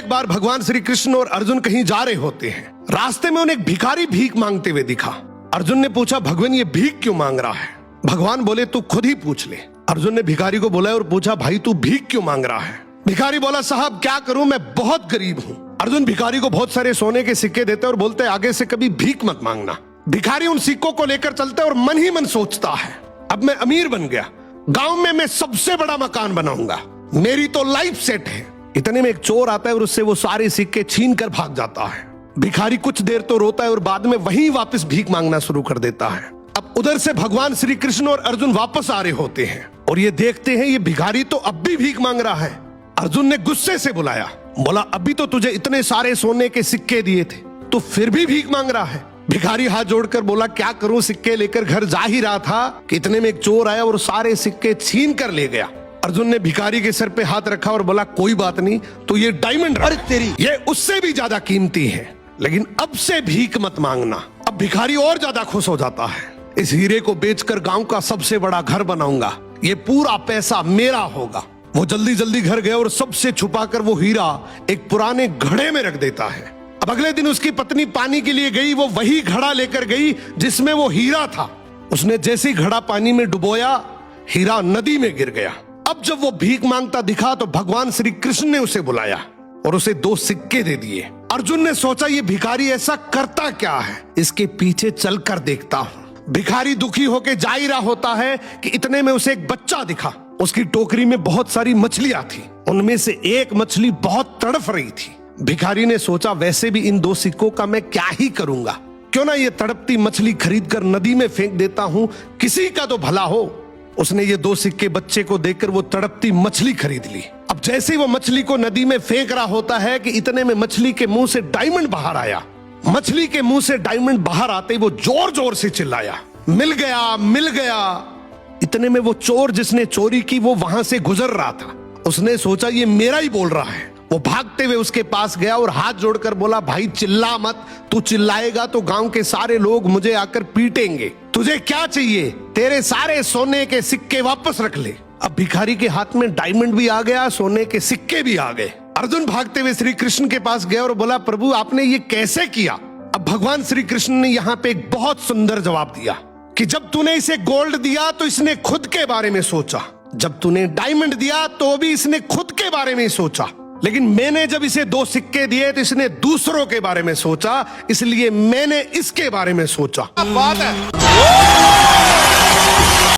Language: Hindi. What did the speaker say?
एक बार भगवान श्री कृष्ण और अर्जुन कहीं जा रहे होते हैं। रास्ते में उन्हें एक भिखारी भीख मांगते हुए दिखा। अर्जुन ने पूछा, भगवान ये भीख क्यों मांग रहा है? भगवान बोले, तू खुद ही पूछ ले। अर्जुन ने भिखारी को बोला और पूछा, भाई तू भीख क्यों मांग रहा है? भिखारी बोला, साहब क्या करूं, मैं बहुत गरीब हूं। अर्जुन भिखारी को बहुत सारे सोने के सिक्के देते और बोलते, आगे से कभी भीख मत मांगना। भिखारी उन सिक्कों को लेकर चलता है और मन ही मन सोचता है, अब मैं अमीर बन गया, गांव में मैं सबसे बड़ा मकान बनाऊंगा, मेरी तो लाइफ सेट है। इतने में एक चोर आता है और उससे वो सारे सिक्के छीन कर भाग जाता है। भिखारी कुछ देर तो रोता है और बाद में वहीं वापस भीख मांगना शुरू कर देता है। अब उधर से भगवान श्री कृष्ण और अर्जुन वापस आ रहे होते हैं और ये देखते हैं ये भिखारी तो अब भी भीख मांग रहा है। अर्जुन ने गुस्से से बुलाया, बोला, अभी तो तुझे इतने सारे सोने के सिक्के दिए थे, तो फिर भी भीख मांग रहा है। भिखारी हाथ जोड़कर बोला, क्या करूं, सिक्के लेकर घर जा ही रहा था कि इतने में एक चोर आया और सारे सिक्के छीन कर ले गया। अर्जुन ने भिखारी के सर पे हाथ रखा और बोला, कोई बात नहीं, तो ये डायमंड रख, तेरी ये उससे भी ज्यादा कीमती है, लेकिन अब से भीख मत मांगना। अब भिखारी और ज्यादा खुश हो जाता है, इस हीरे को बेचकर गांव का सबसे बड़ा घर बनाऊंगा, ये पूरा पैसा मेरा होगा। वो जल्दी जल्दी घर गया और सबसे छुपाकर वो हीरा एक पुराने घड़े में रख देता है। अब अगले दिन उसकी पत्नी पानी के लिए गई, वो वही घड़ा लेकर गई जिसमें वो हीरा था। उसने जैसे ही घड़ा पानी में डुबोया, हीरा नदी में गिर गया। अब जब वो भीख मांगता दिखा तो भगवान श्री कृष्ण ने उसे बुलाया और उसे 2 सिक्के दे दिए। अर्जुन ने सोचा, ये भिखारी ऐसा करता क्या है, इसके पीछे चलकर देखता हूं। भिखारी दुखी होकर जा ही रहा होता है कि इतने में उसे एक बच्चा दिखा। उसकी टोकरी में बहुत सारी मछलियां थी, उनमें से एक मछली बहुत तड़फ रही थी। भिखारी ने सोचा, वैसे भी इन 2 सिक्कों का मैं क्या ही करूंगा, क्यों ना ये तड़पती मछली खरीदकर नदी में फेंक देता हूं, किसी का तो भला हो। उसने ये 2 सिक्के बच्चे को देकर वो तड़पती मछली खरीद ली। अब जैसे ही वो मछली को नदी में फेंक रहा होता है कि इतने में मछली के मुंह से डायमंड बाहर आया। मछली के मुंह से डायमंड बाहर आते ही वो जोर जोर से चिल्लाया, मिल गया, मिल गया। इतने में वो चोर जिसने चोरी की वो वहां से गुजर रहा था। उसने सोचा, ये मेरा ही बोल रहा है। वो भागते हुए उसके पास गया और हाथ जोड़कर बोला, भाई चिल्ला मत, तू चिल्लाएगा तो गांव के सारे लोग मुझे आकर पीटेंगे। तुझे क्या चाहिए? तेरे सारे सोने के सिक्के वापस रख ले। अब भिखारी के हाथ में डायमंड भी आ गया, सोने के सिक्के भी आ गए। अर्जुन भागते हुए श्री कृष्ण के पास गया और बोला, प्रभु आपने ये कैसे किया? अब भगवान श्री कृष्ण ने यहाँ पे एक बहुत सुंदर जवाब दिया कि जब तूने इसे गोल्ड दिया तो इसने खुद के बारे में सोचा, जब तूने डायमंड दिया तो भी इसने खुद के बारे में सोचा, लेकिन मैंने जब इसे 2 सिक्के दिए तो इसने दूसरों के बारे में सोचा, इसलिए मैंने इसके बारे में सोचा। बात है।